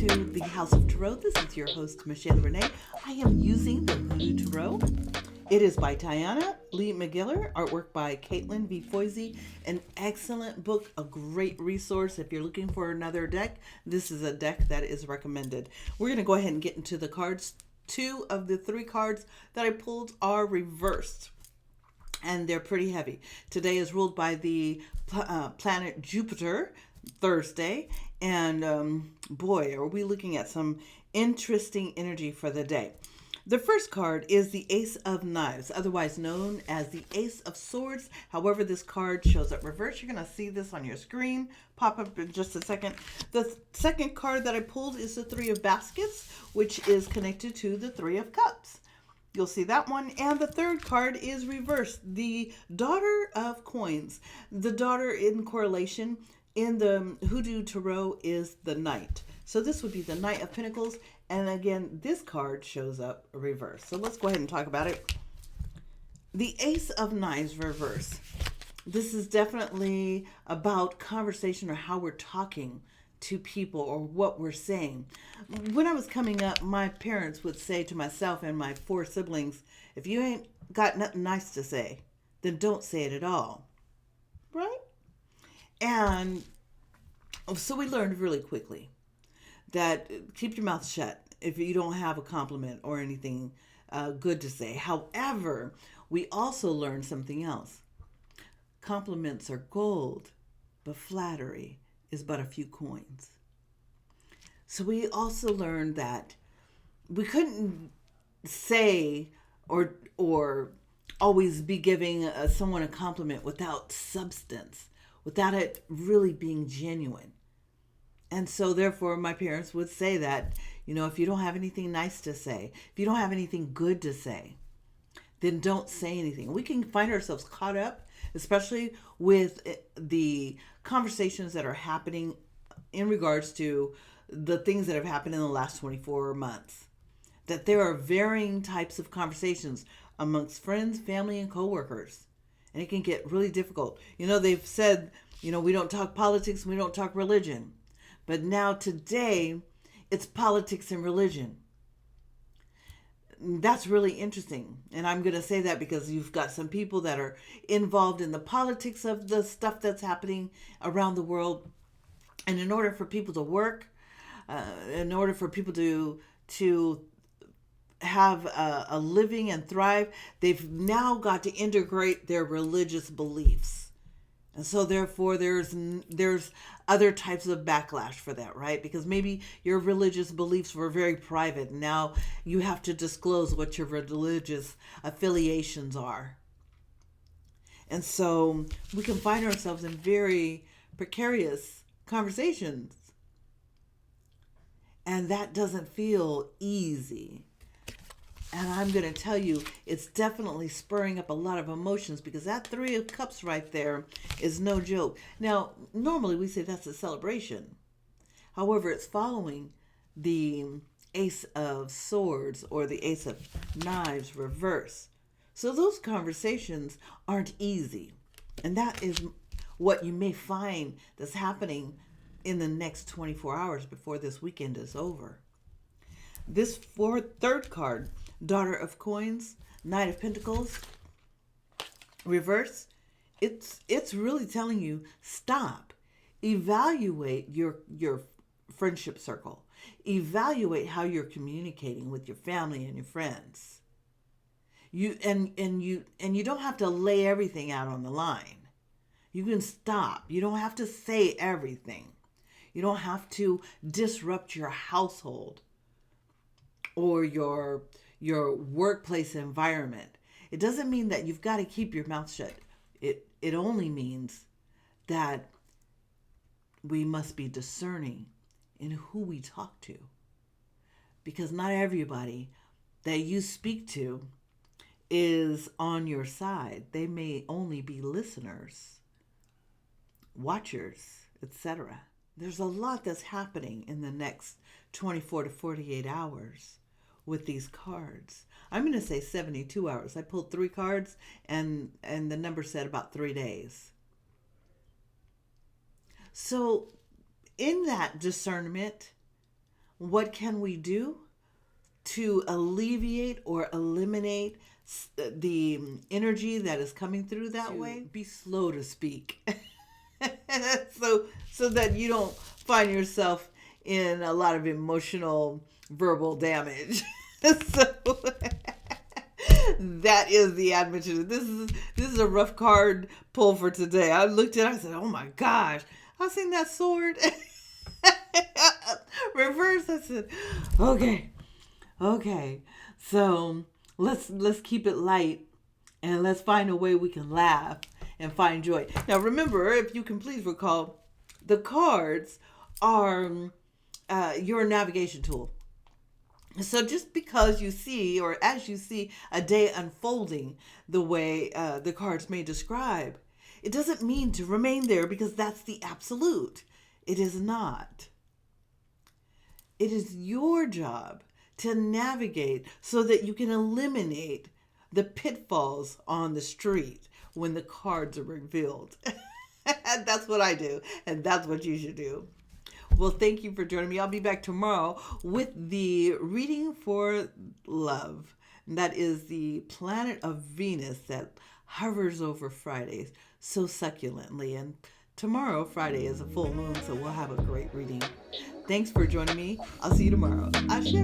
to the House of Tarot. This is your host, Michaela Renee. I am using the HooDoo Tarot. It is by Tayannah, Mcquillar, artwork by Katelan v. Foisy. An excellent book, a great resource. If you're looking for another deck, this is a deck that is recommended. We're going to go ahead and get into the cards. 2 of the 3 cards that I pulled are reversed, and they're pretty heavy. Today is ruled by the planet Jupiter, Thursday, and boy, are we looking at some interesting energy for the day. The first card is the Ace of Knives, otherwise known as the Ace of Swords. However, this card shows up reversed. You're going to see this on your screen pop up in just a second. The second card that I pulled is the Three of Baskets, which is connected to the Three of Cups. You'll see that one. And the third card is reversed, the Daughter of Coins. The daughter in correlation in the HooDoo Tarot is the Knight. So this would be the Knight of Pentacles. And again, this card shows up reversed. So let's go ahead and talk about it. The Ace of Knives reverse. This is definitely about conversation or how we're talking to people or what we're saying. When I was coming up, my parents would say to myself and my 4 siblings, if you ain't got nothing nice to say, then don't say it at all. Right? And so we learned really quickly that keep your mouth shut if you don't have a compliment or anything good to say. However, we also learned something else. Compliments are gold, but flattery is but a few coins. So we also learned that we couldn't say or always be giving someone a compliment without substance, without it really being genuine. And so therefore my parents would say that, if you don't have anything nice to say, if you don't have anything good to say, then don't say anything. We can find ourselves caught up, especially with the conversations that are happening in regards to the things that have happened in the last 24 months. That there are varying types of conversations amongst friends, family, and coworkers. And it can get really difficult. They've said, we don't talk politics, we don't talk religion. But now today, it's politics and religion. That's really interesting. And I'm going to say that because you've got some people that are involved in the politics of the stuff that's happening around the world. And in order for people to work, in order for people to have a living and thrive, they've now got to integrate their religious beliefs. And so therefore there's other types of backlash for that, right? Because maybe your religious beliefs were very private. And now you have to disclose what your religious affiliations are. And so we can find ourselves in very precarious conversations. And that doesn't feel easy. And I'm going to tell you, it's definitely spurring up a lot of emotions because that 3 of Cups right there is no joke. Now, normally we say that's a celebration. However, it's following the Ace of Swords or the Ace of Knives reverse. So those conversations aren't easy. And that is what you may find that's happening in the next 24 hours before this weekend is over. This third card, Daughter of Coins, Knight of Pentacles, reverse, it's really telling you, stop. Evaluate your friendship circle. Evaluate how you're communicating with your family and your friends. You don't have to lay everything out on the line. You can stop. You don't have to say everything. You don't have to disrupt your household or your workplace environment. It doesn't mean that you've got to keep your mouth shut. It only means that we must be discerning in who we talk to. Because not everybody that you speak to is on your side. They may only be listeners, watchers, etc. There's a lot that's happening in the next 24 to 48 hours with these cards. I'm going to say 72 hours. I pulled 3 cards and the number said about 3 days. So in that discernment, what can we do to alleviate or eliminate the energy that is coming through that way? Be slow to speak. so that you don't find yourself in a lot of emotional verbal damage. So that is the admonition. This is a rough card pull for today. I looked at it, I said, oh my gosh, I've seen that sword. Reverse. I said, okay. So let's keep it light, and let's find a way we can laugh and find joy. Now remember, if you can please recall, the cards are your navigation tool. So just because you see, or as you see a day unfolding the way the cards may describe, it doesn't mean to remain there, because that's the absolute. It is not. It is your job to navigate so that you can eliminate the pitfalls on the street when the cards are revealed. That's what I do, and that's what you should do. Well, thank you for joining me. I'll be back tomorrow with the reading for love. And that is the planet of Venus that hovers over Fridays so succulently. And tomorrow, Friday, is a full moon, so we'll have a great reading. Thanks for joining me. I'll see you tomorrow. Ashe.